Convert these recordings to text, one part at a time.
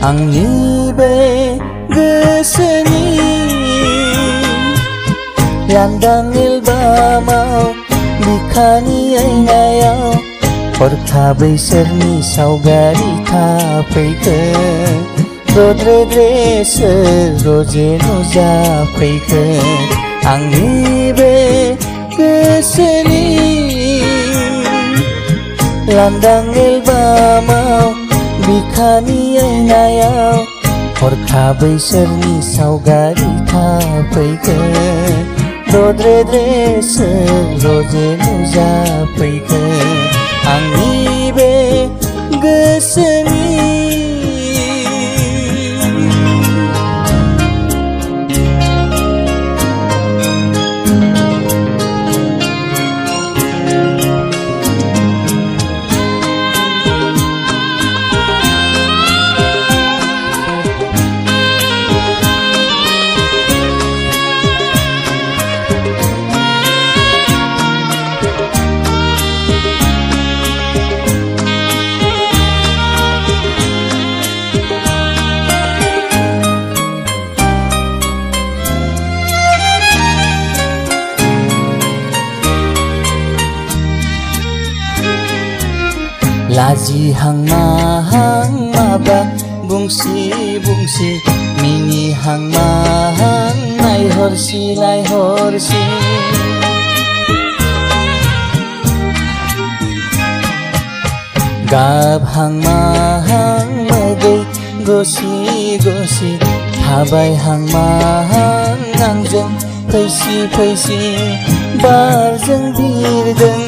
आंनि बे गोसोनि लांदां एलबामाव बिखानि आयनायाव हरखाबै सोरनि सावगारि थाफैखो दद्रे सोर रजे नुजाफैखो आंनि बे गोसोनि लांदां एलबामाव बिखानि आयनायाव हरखाबै सोरनि सावगारि थाफैखो दद्रे सोर रजे नुजाफैखो आंनि बे गोसोनि लाजिहां माहां माबा बुंसि मिनिहां माहां नायहरसि गाबहां माहां मोदै गसि थाबायहां माहां आंजों फैसि बारजों बिरदों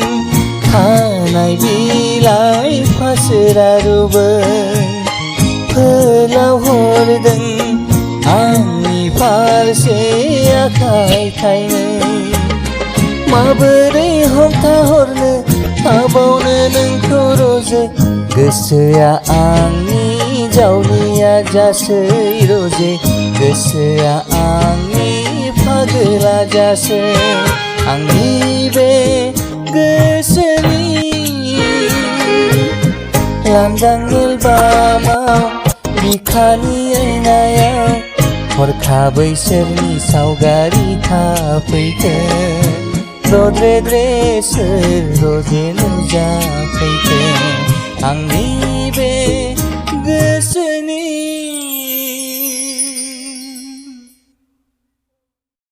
खानाय बिलाइ फासोरा रुबै फोलाव हरदों आंनि फारसे आखाय थाइनै माबोरै हमथाहरनो हाबावनो नोंखौ रजे गोसोआ आंनि जावलिया जासै रजे गोसोआ आंनि फागोला जासै आंनि बे गोसोनि लांदां एलबामाव बिखानि आयनायाव हरखाबै सोरनि सावगारि थाफैखो दद्रे सोर रजे नुजाफैखो आंनि बे